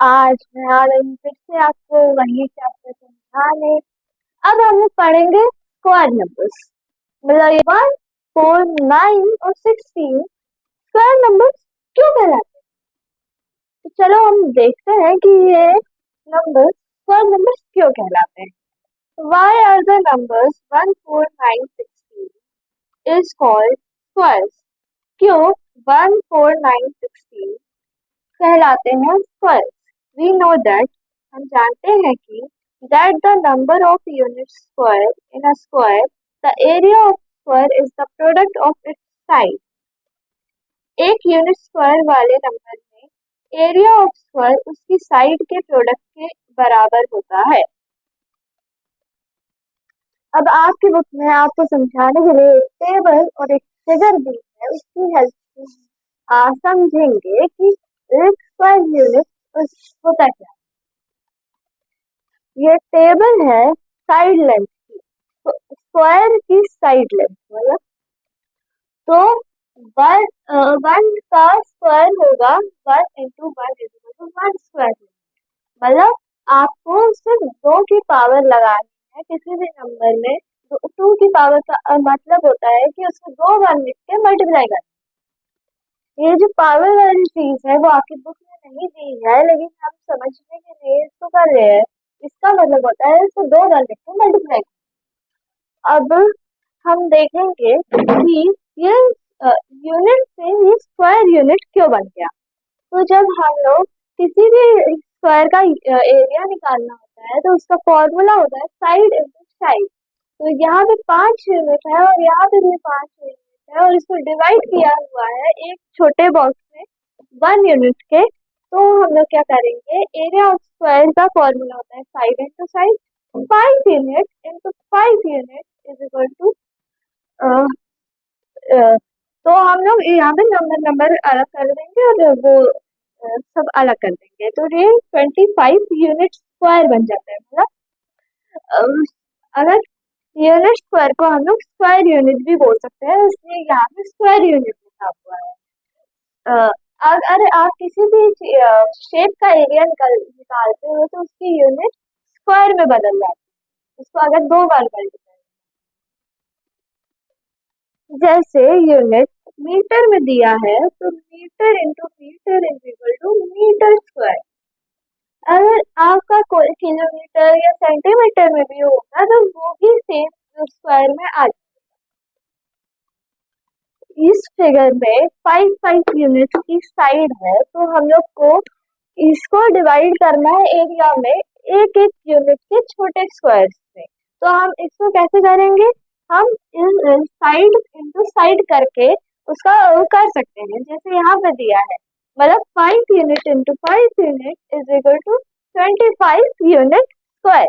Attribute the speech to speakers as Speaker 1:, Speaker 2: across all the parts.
Speaker 1: आज मैं आ रही हूँ फिर से आपको वही चैप्टर समझाने। अब हम लोग पढ़ेंगे स्क्वायर नंबर्स। मतलब 1, 4, 9 और 16 स्क्वायर नंबर्स क्यों कहलाते हैं। तो चलो हम देखते हैं कि ये नंबर्स स्क्वायर नंबर्स क्यों कहलाते हैं। Why are the numbers 1, 4, 9, 16 is called squares? क्यों 1, 4, 9, 16 कहलाते हैं स्क्वायर्स? वी नो दैट, हम जानते हैं कि that the number of units square in a square, the area of square is the product of its side. एक यूनिट स्क्वायर वाले number में एरिया ऑफ स्क्वायर उसकी साइड के प्रोडक्ट के बराबर होता है। अब आपकी बुक में आपको समझाने के लिए एक टेबल और एक फिगर दी है, उसकी हेल्प से आप समझेंगे कि एक स्क्वायर यूनिट होता क्या। ये टेबल है साइड लेंथ की, तो स्क्वायर की साइड लेंथ मतलब तो वन का स्क्वायर होगा 1 × 1 = 1 स्क्वायर। मतलब आपको सिर्फ 2 की पावर लगानी है किसी भी नंबर में। तो 2 की पावर का मतलब होता है कि उसको 2 बार लिख के मल्टीप्लाई करना। ये जो पावर वाली चीज है वो आपकी बुक में नहीं दी है, लेकिन हम समझने के लिए इसको कर रहे हैं। इसका मतलब होता है इसको 2 बार लिख के मल्टीप्लाई। अब हम देखेंगे कि ये यूनिट से ये स्क्वायर यूनिट क्यों बन गया। तो जब हम लोग किसी भी स्क्वायर का एरिया निकालना होता है तो उसका फॉर्मूला होता है साइड इनटू साइड। तो यहाँ पे 5 यूनिट है और यहाँ पे भी 5 यूनिट है और इसको डिवाइड किया हुआ है एक छोटे बॉक्स में 1 यूनिट के। तो हम लोग क्या करेंगे, एरिया ऑफ स्क्वायर का फॉर्मूला होता है side into side. 5 unit into 5 unit is equal to, तो हम लोग यहाँ पे नंबर अलग कर देंगे और वो सब अलग कर देंगे। तो ये 25 यूनिट स्क्वायर बन जाता है। मतलब अगर यूनिट स्क्वायर को हम लोग स्क्वायर यूनिट भी बोल सकते हैं, इसलिए यहाँ पे स्क्वायर यूनिट लिखा हुआ है। अगर आप किसी भी शेप का एरिया निकालते हो तो उसकी यूनिट स्क्वायर में बदल जाती है, उसको अगर 2 बार मल्टीप्लाई। जैसे यूनिट मीटर में दिया है तो metre into metre is equal to metre square. अगर आपका कोई किलोमीटर या सेंटीमीटर में भी होगा तो वो भी सेम स्क्वायर में आ जाएगा। इस फिगर में 5 यूनिट की साइड है, तो हम लोग को इसको डिवाइड करना है एरिया में एक एक यूनिट के छोटे स्क्वायर्स में। तो हम इसको कैसे करेंगे, हम साइड इंटू साइड करके उसका कर सकते हैं, जैसे यहाँ पे दिया है। मतलब 5 unit into 5 unit is equal to 25 unit square.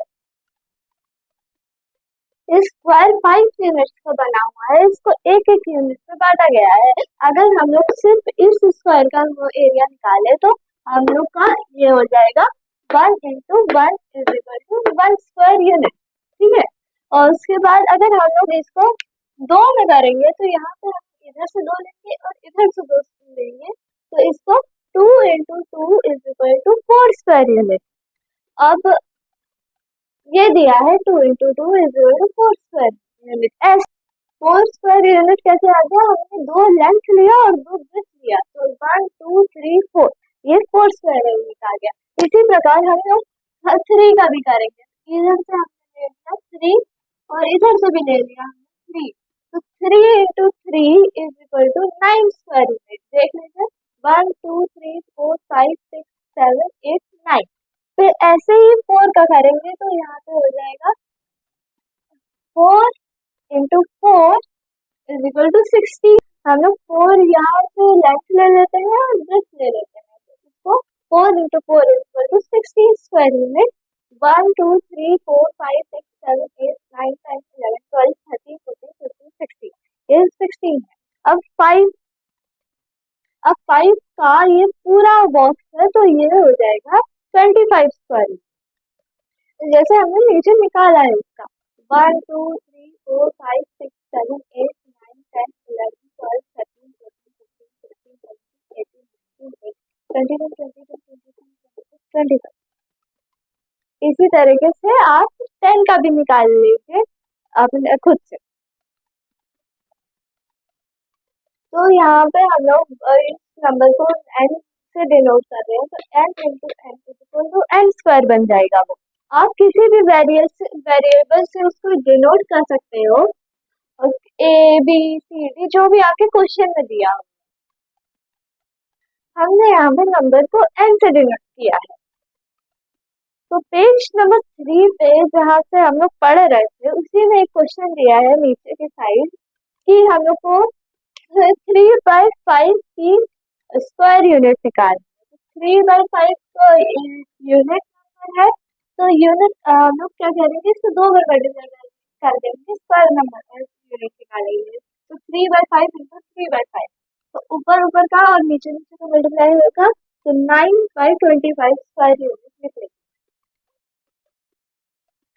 Speaker 1: इस स्क्वायर 5 यूनिट्स का बना हुआ है, इसको एक एक यूनिट में बांटा गया है। अगर हम लोग सिर्फ इस स्क्वायर का वो एरिया निकाले तो हम लोग का ये हो जाएगा 1 × 1 is equal to 1 square unit. ठीक है, और उसके बाद अगर हम लोग इसको 2 में करेंगे तो यहाँ पे हम इधर से 2 लेंगे और इधर से 2 लेंगे, तो इसको 2 × 2 is equal to 4 square unit. अब ये दिया है 2 × 2 is equal to 4 square unit. ऐसे 4 स्क्वायर यूनिट कैसे आ गया, हमने 2 लेंथ लिया और 2 ब्रेथ लिया, तो 1 2 3 4 ये 4 स्क्वायर यूनिट आ गया। इसी प्रकार हम लोग 3 का भी करेंगे। इधर से हमने ले लिया 3 और इधर से भी ले लिया 3, तो 3 × 3 is equal to 9 square unit. देख लीजिए 1 2 3 4 5 6 7 8 9। फिर ऐसे ही 4 का करेंगे तो यहाँ पे हो जाएगा 4 × 4 इज इक्वल टू 60। हम लोग 4 यहाँ से लेंथ ले लेते हैं और ब्रेथ ले लेते हैं, तो इसको 4 × 4 is equal to 60 square unit. 1 2 3 4 5 6 7 8 9 10 11 12 13 14 15 16 ये 16 है। अब 5 का ये पूरा बॉक्स है तो ये हो जाएगा 25 स्क्वायर। जैसे हमने नीचे निकाला है इसका 1 2 3 4 5 6 7 8 9 10 11 12 13 14 15 16 17 18 19 20 21 22 23 24 25। इसी तरीके से आप 10 का भी निकाल लीजिए अपने खुद से। तो यहाँ पे हम लोग इस नंबर को n से डिनोट कर रहे हैं, तो n into N equal to N square बन जाएगा वो। आप किसी भी वेरिएबल से उसको डिनोट कर सकते हो, ए बी सी डी जो भी आपके क्वेश्चन में दिया हो। हमने यहाँ पे नंबर को n से डिनोट किया है। तो पेज नंबर 3 पे जहाँ से हम लोग पढ़ रहे थे उसी में एक क्वेश्चन दिया है नीचे की साइड कि हम लोग को 3/5 की स्क्वायर यूनिट निकालनी है। 3/5 तो यूनिट नंबर है, तो यूनिट हम लोग क्या करेंगे, इसको 2 बार मल्टीप्लाई कर देंगे, स्क्वायर नंबर यूनिट निकालेंगे। तो 3/5 इंटू 3/5, तो ऊपर ऊपर का और नीचे नीचे का मल्टीप्लाई होगा, तो 9/25 स्क्वायर यूनिट निकलेगी।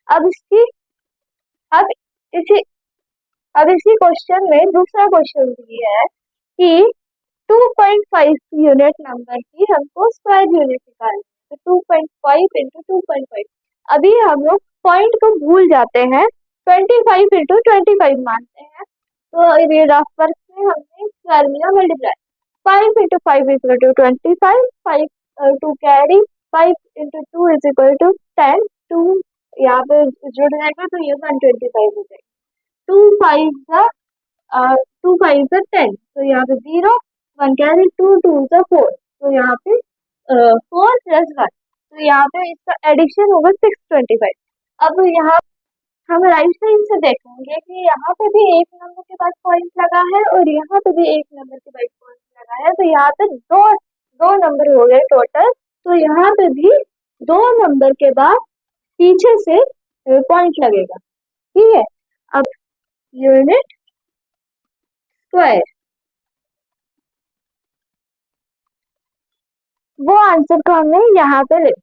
Speaker 1: अब इसी अब इसी क्वेश्चन में दूसरा क्वेश्चन दिया है कि 2.5 यूनिट नंबर की हमको स्क्वायर यूनिट निकालनी है। तो 2.5 इंटू 2.5, अभी हम लोग पॉइंट को भूल जाते हैं, 25 इंटू 25 मानते हैं। तो ये रफ वर्क में हमने स्क्वायर में multiply, 5 into 5 equal to 25, 5 two carry, 5 into 2 is equal to 10, 2 यहाँ पे जुड़ जाएगा तो ये 125 हो जाएगा। 2 5 जा 10, तो यहाँ पे 0, 1 कैरी, 2 2 जा 4, तो यहाँ पे 4 प्लस 1, तो यहाँ पे इसका एडिशन होगा 625। अब यहाँ हम राइट साइड से देखेंगे कि यहाँ पे भी एक नंबर के बाद पॉइंट लगा है और यहाँ पे भी एक नंबर के बाद पॉइंट लगा है, तो यहाँ पे दो नंबर हो गए टोटल। तो यहाँ पे भी 2 नंबर के बाद पीछे से पॉइंट लगेगा, ठीक है। अब यूनिट स्क्वायर, वो आंसर को हमने यहाँ पे लिख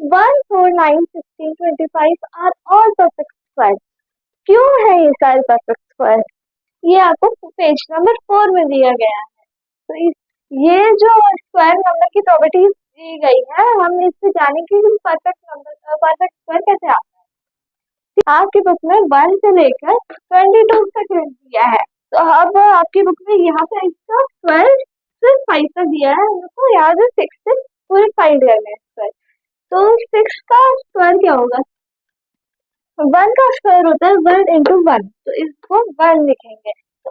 Speaker 1: 1 4 9 16 25 आर ऑल परफेक्ट स्क्वायर। क्यों है ये सारे परफेक्ट स्क्वायर, ये आपको पेज नंबर 4 में दिया गया है। तो ये जो स्क्वायर नंबर की प्रॉपर्टीज दी गई है, हम इससे जानेंगे कि परफेक्ट स्क्वायर कैसे आता है। आपकी बुक में 1 से लेकर 22 तक दिया है, तो अब आपकी बुक में यहाँ पे इसका स्क्वायर सिर्फ 5 तक दिया है, हमको यहाँ से 6 से पूरे फाइंड करना है स्क्वायर। तो 6 का स्क्वायर क्या होगा, 1 का स्क्वायर होता है 1 इंटू 1, तो इसको 1 लिखेंगे। तो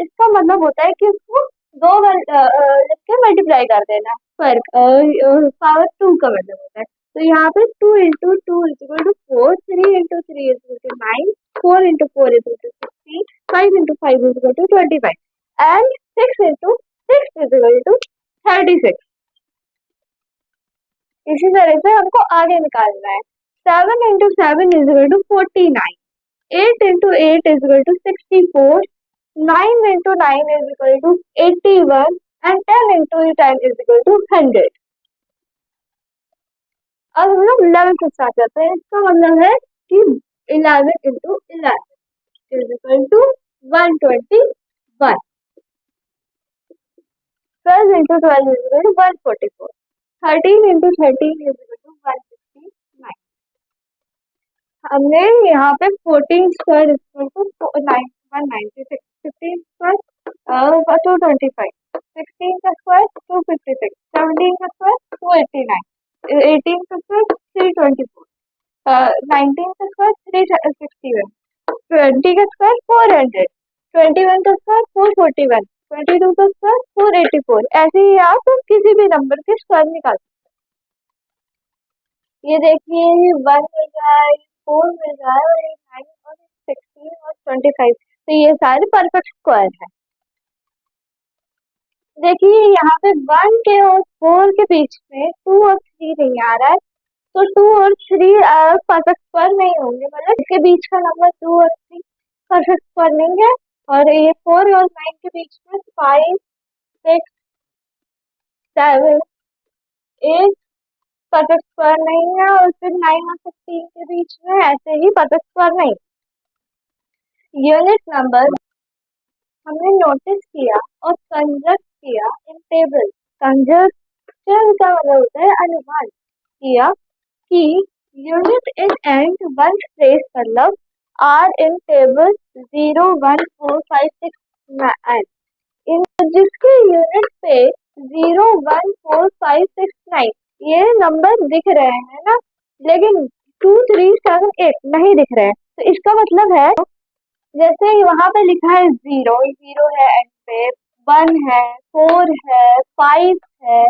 Speaker 1: इसका मतलब होता है कि इसको 2 लिख के मल्टीप्लाई कर देना, स्क्वायर पावर 2 का मतलब होता है। तो यहाँ पे 2 into 2 is equal to 4, 3 into 3 is equal to 9, 4 into 4 is equal to 16, 5 into 5 is equal to 25 and 6 into 6 is equal to 36। इसी तरह से हमको आगे निकालना है। 7 into 7 is equal to 49, 8 into 8 is equal to 64, 9 into 9 is equal to 81 and 10 into 10 is equal to 100। अब हम लोग 11 से स्टार्ट करते हैं। इसका मतलब है कि 11 into 11 is equal to 121, 12 into 12 is equal to 144, 13 into 13 is equal to 169। हमने यहाँ पे 14 square is equal to 196, 15 square 225, 16 का स्क्वायर 256, 17 का स्क्वायर 289, 18 का स्क्वायर 324, 19 का स्क्वायर 361, 20 का स्क्वायर 400, 21 का स्क्वायर 441, 22 का स्क्वायर 484। ऐसे ही आप किसी भी नंबर के स्क्वायर निकाल सकते हैं। ये देखिए 1 मिल जाए, 4 मिल जाए और 9 और 16 और 25, तो ये सारे परफेक्ट स्क्वायर है। देखिए यहाँ पे 1 के और 4 के बीच में 2 और 3 नहीं आ रहा है, तो 2 और 3 परफेक्ट स्क्वायर नहीं होंगे, मतलब इसके बीच का नंबर 2 और 3 परफेक्ट स्क्वायर नहीं है। और ये 4 और 9 के बीच में 5 6 7 8 परफेक्ट स्क्वायर नहीं है, और फिर 9 और 16 के बीच में ऐसे ही परफेक्ट स्क्वायर नहीं। यूनिट नंबर हमने नोटिस किया और कंजक्ट किया इन टेबल। कंजक्ट कंजेक्चर का मतलब होता है अनुमान किया कि unit in and one place मतलब आर इन टेबल 0, 1, 4, 5, 6, 9 इन जिसके यूनिट पे 0, 1, 4, 5, 6, 9 ये नंबर दिख रहे हैं ना, लेकिन 2, 3, 7, 8 नहीं दिख रहे हैं। तो इसका मतलब है जैसे वहां पे लिखा है 0, 0 है एंड पे, 1 है, 4 है, 5 है,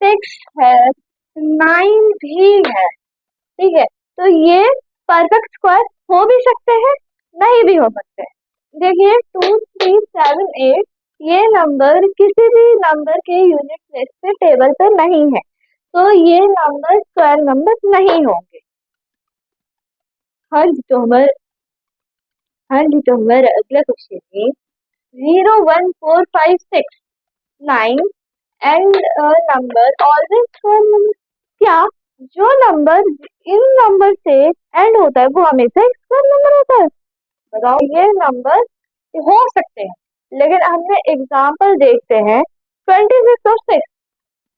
Speaker 1: 6 है, 9 भी है। ठीक है, तो ये परफेक्ट स्क्वायर हो भी सकते हैं, नहीं भी हो सकते हैं। देखिए 2, 3, 7, 8 ये नंबर किसी भी नंबर के यूनिट प्लेस पे टेबल पे नहीं है, तो ये नंबर स्क्वायर नंबर नहीं होंगे। हाँ जी, तो हमारा अगला क्वेश्चन है 0, 1, 4, 5, 6, 9 एंड नंबर ऑलवेज फ्रॉम क्या जो नंबर इन नंबर से एंड होता है वो हमेशा स्क्वायर नंबर होता है? बताओ, ये नंबर हो सकते हैं, लेकिन हमने एग्जाम्पल देखते हैं 26 और 6।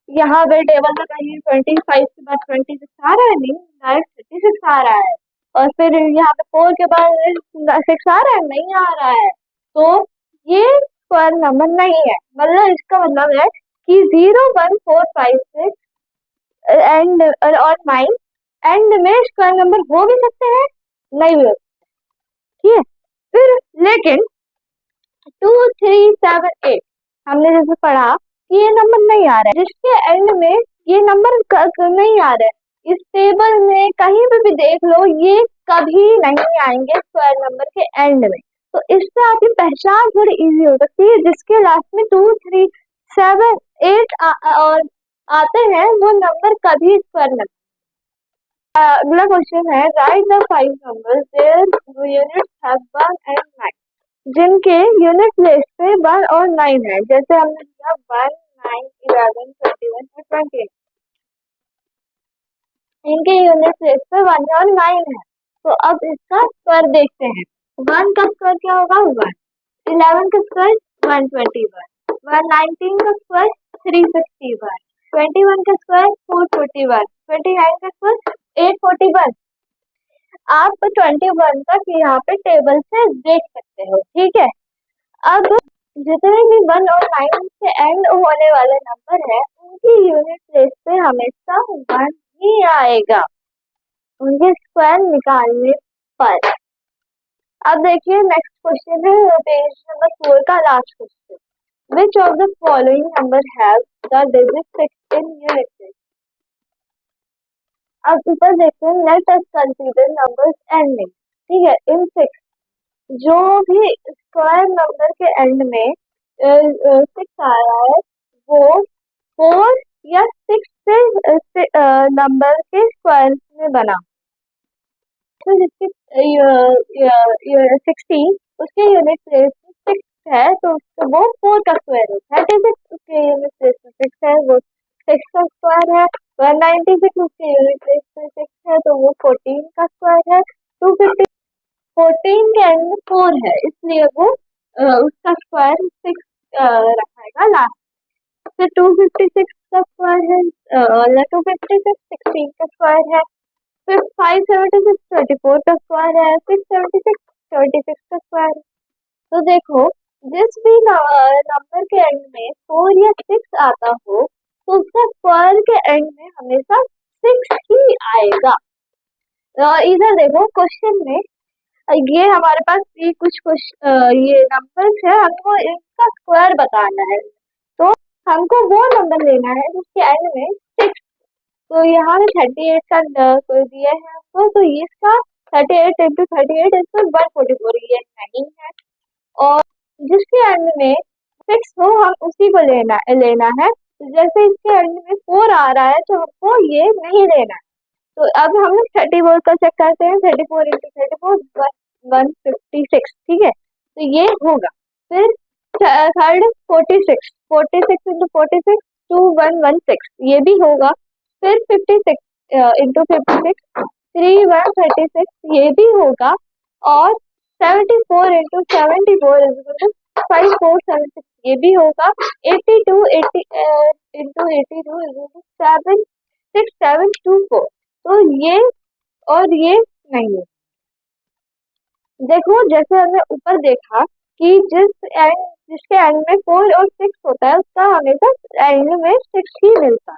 Speaker 1: यहाँ पे टेबल में कहीं 25 के बाद 26 आ रहा है, नहीं, डायरेक्ट 36 आ रहा है। और फिर यहाँ पे 4 के बाद 6 आ रहा है, नहीं आ रहा है। तो ये स्क्वायर नंबर नहीं है। मतलब इसका मतलब है कि 0, 1, 4, 5, 6 एंड और 9 एंड में स्क्वायर नंबर हो भी सकते हैं, नहीं भी हो सकते। ठीक है, फिर लेकिन 2, 3, 7, 8 हमने जैसे पढ़ा कि ये नंबर नहीं आ रहा है, जिसके एंड में ये नंबर नहीं आ रहा है। इस टेबल में कहीं पे भी देख लो, ये कभी नहीं आएंगे स्क्वायर नंबर के एंड में। तो इससे आपकी पहचान थोड़ी इजी हो सकती है। जिसके लास्ट में 2, 3, 7, 8 और आते हैं वो नंबर कभी स्क्वायर नंबर। अगला क्वेश्चन है write the 5 numbers their units have 1 and 9 जिनके यूनिट प्लेस पे 1 और 9 है। जैसे हमने दिया 1, 9, 11, 21 और 28 इनके यूनिट प्लेस पे 1 और 9 है। तो अब इसका स्क्वायर देखते हैं। 1 का स्क्वायर क्या होगा? 1। 11 का स्क्वायर 121, 119 का स्क्वायर 361, 21 का स्क्वायर 441, 29 का स्क्वायर 841। आप 21 तक यहाँ पे टेबल से देख सकते हो। ठीक है, अब जितने भी 1 और 9 से एंड होने वाले नंबर है उनकी यूनिट प्लेस पे हमेशा 1 ही आएगा उनके स्क्वायर निकालने पर। अब देखिए नेक्स्ट क्वेश्चन है पेज नंबर 4 का last question. Which of the following number have the digit 6 in unit place? अब ऊपर देखते हैं, let us consider numbers ending. ठीक है, इन 6 जो भी स्क्वायर नंबर के एंड में 6 आ रहा है वो 4 या 6 से नंबर के स्क्वायर में बना। तो जिसकी 16 उसके यूनिट प्लेस में 6 है तो वो 4 का स्क्वायर है। 36 उसके यूनिट प्लेस में 6 है, वो 6 का स्क्वायर है। 196 उसके यूनिट प्लेस में 6 है तो वो 14 का स्क्वायर है। 250 14 के एंड में 4 है, इसलिए वो उसका स्क्वायर 6 रखेगा लास्ट। फिर 256 का स्क्वायर है 256 16 का स्क्वायर है। फिर 576 24 का स्क्वायर है। 676 36 का स्क्वायर है। तो देखो जिस भी नंबर के एंड में 4 या 6 आता हो तो उसका स्क्वायर के एंड में हमेशा 6 ही आएगा। इधर देखो क्वेश्चन में ये हमारे पास ये ये नंबर्स है, हमको इनका स्क्वायर बताना है। तो हमको वो नंबर लेना है जिसके एंड में 6। तो यहाँ पे 38 का दिया है हमको, तो इसका 38 इंटू 38 इसमें 144 ये नहीं है। और जिसके एंड में 6 हो हम उसी को लेना है। तो जैसे इसके एंड में 4 आ रहा है तो हमको ये नहीं लेना है। तो अब हम 34 का चेक करते हैं। 34 इंटू 34 156। ठीक है, तो ये होगा। फिर थर्ड 46 46 इंटू 46 2116 ये भी होगा। फिर 56 इंटू 56 3136 ये भी होगा। और 74 इंटू 74 5476 ये भी होगा 82 80 इंटू 82 76724। तो ये और ये नहीं है। देखो जैसे हमने ऊपर देखा कि जिसके एंड में 4 और 6 होता है उसका हमेशा एंड में 6 ही मिलता है।